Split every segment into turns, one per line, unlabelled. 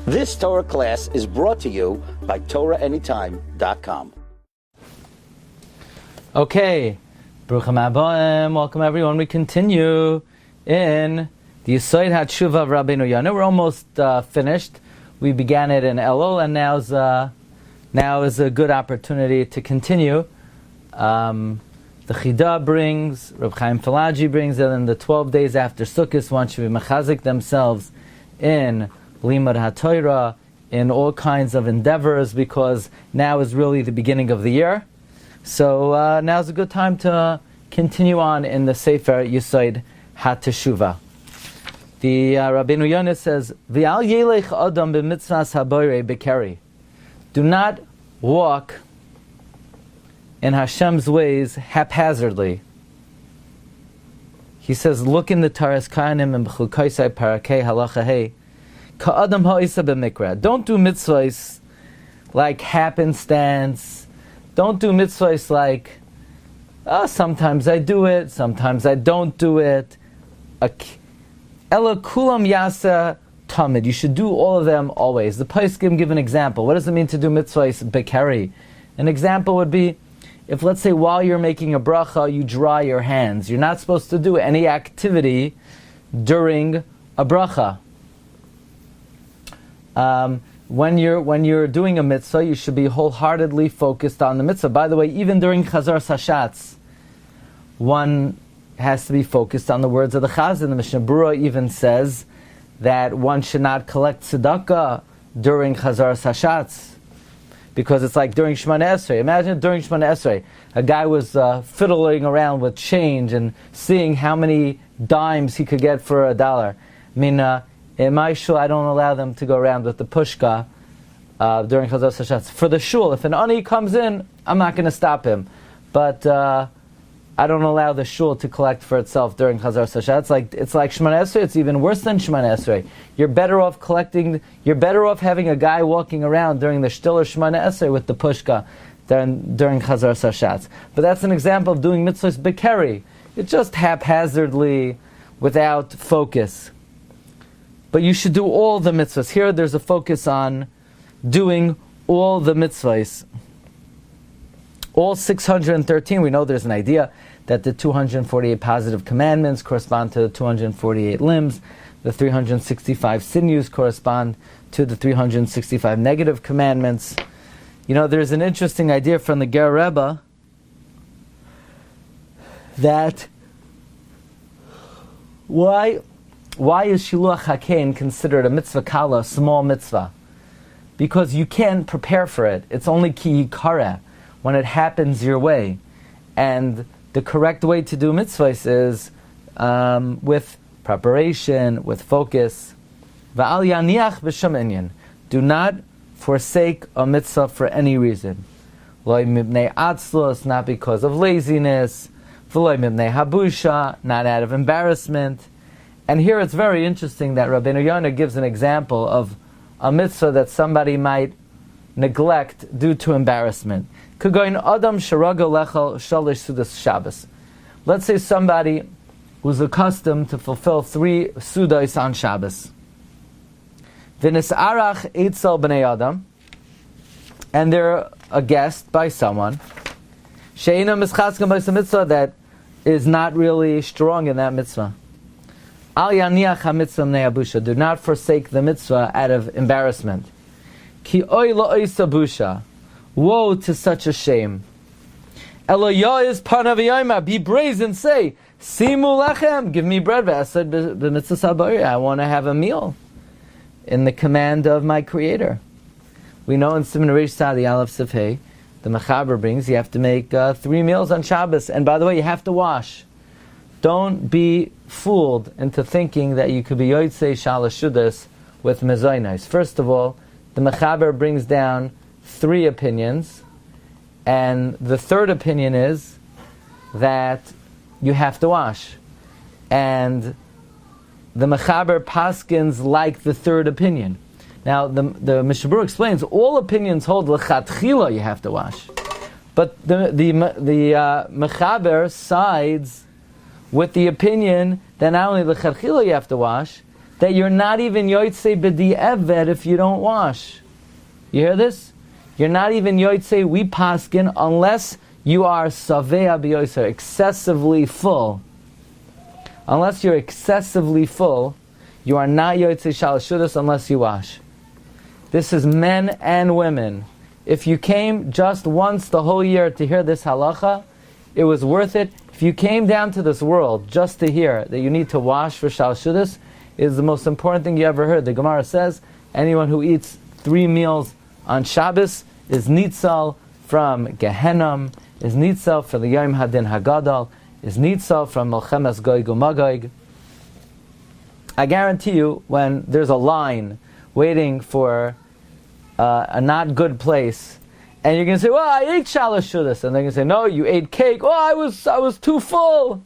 This Torah class is brought to you by TorahAnytime.com.
Okay, Baruchim Abbaim, welcome everyone. We continue in the Yesod Hateshuva of Rabbi Yonah. We're almost finished. We began it in Elul, and now is a good opportunity to continue. The Chida brings, Reb Chaim Falaji brings, and then the 12 days after Sukkot, one should be mechazik themselves in Limud HaTorah, in all kinds of endeavors, because now is really the beginning of the year. So now's a good time to continue on in the Sefer Yesod Hateshuva. The Rabbeinu Yonah says, "V'al yelech adam b'mitzvahs haboirei bekeri." Do not walk in Hashem's ways haphazardly. He says, look in the Taras Kayanim and B'chukaisai Parakei Halacha Hey. Ka'adam ha'isa b'mikra. Don't do mitzvahs like happenstance. Don't do mitzvahs like, sometimes I do it, sometimes I don't do it. Ela kulam yasa tamid. You should do all of them always. The Poskim give an example. What does it mean to do mitzvahs bekeri? An example would be, if let's say while you're making a bracha, you dry your hands. You're not supposed to do any activity during a bracha. When you're doing a mitzvah, you should be wholeheartedly focused on the mitzvah. By the way, even during Chazar Sashatz, one has to be focused on the words of the Chazan. The Mishnah Berurah even says that one should not collect tzedakah during Chazar Sashatz, because it's like during Shemana Esrei. Imagine during Shemana Esrei, a guy was fiddling around with change and seeing how many dimes he could get for $1. I mean, in my shul, I don't allow them to go around with the pushka during Chazar Sashatz. For the shul, if an ani comes in, I'm not going to stop him. But I don't allow the shul to collect for itself during Chazar Sashatz. It's like Shemana Esrei. It's even worse than Shemana Esrei. You're better off having a guy walking around during the Shtiller Shemana Esrei with the pushka than during Chazar Sashatz. But that's an example of doing mitzvahs bekeri. It's just haphazardly, without focus. But you should do all the mitzvahs. Here there's a focus on doing all the mitzvahs. All 613, we know there's an idea that the 248 positive commandments correspond to the 248 limbs. The 365 sinews correspond to the 365 negative commandments. You know, there's an interesting idea from the Ger Rebbe that why is Shiluach HaKein considered a mitzvah kala, a small mitzvah? Because you can't prepare for it. It's only ki yikara, when it happens your way. And the correct way to do mitzvahs is with preparation, with focus. Va'al yaniach b'shem inyan. Do not forsake a mitzvah for any reason. Lo mibnei atzlos, not because of laziness. V'lo mibnei habusha, not out of embarrassment. And here it's very interesting that Rabbeinu Yonah gives an example of a mitzvah that somebody might neglect due to embarrassment. Let's say somebody who's accustomed to fulfill 3 sudos on Shabbos. V'nisarach eitzel b'nei adam, and they're a guest by someone. She'ena mischaskem b'is mitzvah, that is not really strong in that mitzvah. Al yaniach ha-mitzvah b'nei abusha. Do not forsake the mitzvah out of embarrassment. Ki oy la'oisa busha. Woe to such a shame. Eloyah panav yoma. Be brazen, say, Simu lechem, give me bread. V'asad b'mitzvah sabari. I want to have a meal in the command of my Creator. We know in Siman Reish Sadi Aleph Sefhei, the Mechaber brings, you have to make 3 meals on Shabbos. And by the way, you have to wash. Don't be fooled into thinking that you could be yotzei shalosh shudas with mezainos. First of all, the Mechaber brings down 3 opinions, and the 3rd opinion is that you have to wash. And the Mechaber paskins like the 3rd opinion. Now, the Mishnah Berurah explains all opinions hold l'chatchila you have to wash, but the Mechaber sides with the opinion that not only l'chatchila you have to wash, that you're not even yotzei b'di'eved if you don't wash. You hear this? You're not even yotzei, we paskin, unless you are savea b'yoser, excessively full. Unless you're excessively full, you are not yotzei shalashudas unless you wash. This is men and women. If you came just once the whole year to hear this halacha, it was worth it. If you came down to this world just to hear that you need to wash for shalashudas, it is the most important thing you ever heard. The Gemara says, anyone who eats 3 meals on Shabbos is nitzal from Gehenna, is nitzal for the Yom Hadin Hagadol, is nitzal from Melchemes Gog uMagog. I guarantee you, when there's a line waiting for a not good place, and you're going to say, well, I ate shalashudas, and they're going to say, no, you ate cake. Oh, I was too full.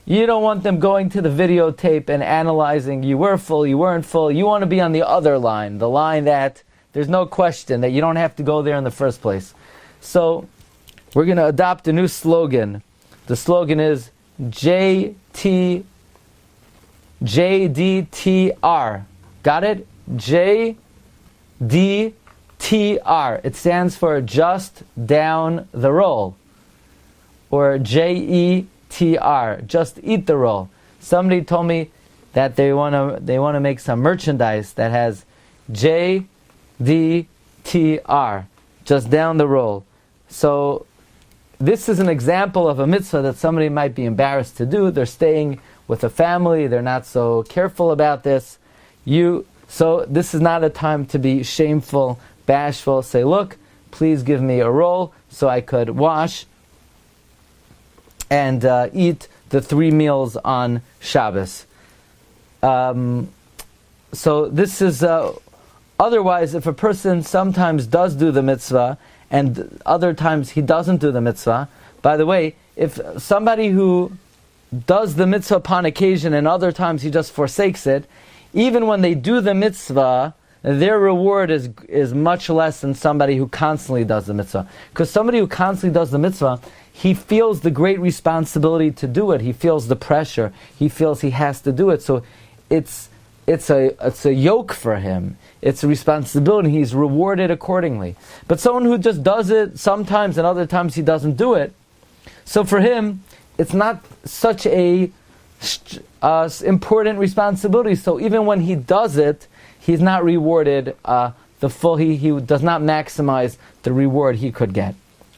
You don't want them going to the videotape and analyzing, you were full, you weren't full. You want to be on the other line, the line that there's no question that you don't have to go there in the first place. So we're going to adopt a new slogan. The slogan is JDTR. Got it? JDTR. It stands for just down the roll. Or JETR. Just eat the roll. Somebody told me that they want to make some merchandise that has JDTR. Just down the roll. So this is an example of a mitzvah that somebody might be embarrassed to do. They're staying with a family. They're not so careful about this. So this is not a time to be shameful, bashful. Say, look, please give me a roll so I could wash and eat the 3 meals on Shabbos. So this is, otherwise, if a person sometimes does do the mitzvah and other times he doesn't do the mitzvah, by the way, if somebody who does the mitzvah upon occasion and other times he just forsakes it, even when they do the mitzvah, their reward is much less than somebody who constantly does the mitzvah. Because somebody who constantly does the mitzvah, he feels the great responsibility to do it. He feels the pressure. He feels he has to do it. So it's a yoke for him. It's a responsibility. He's rewarded accordingly. But someone who just does it sometimes and other times he doesn't do it, so for him, it's not such a important responsibility. So even when he does it, he's not rewarded the full. He does not maximize the reward he could get.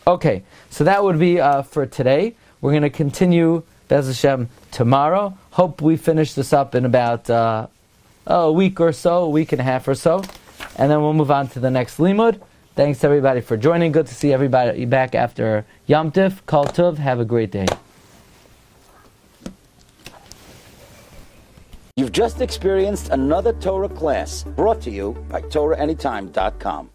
Okay, so that would be for today. We're going to continue Bez Hashem tomorrow. Hope we finish this up in about a week or so, a week and a half or so, and then we'll move on to the next limud. Thanks everybody for joining. Good to see everybody back after Yom Tif. Kol Tov. Have a great day.
You've just experienced another Torah class brought to you by TorahAnytime.com.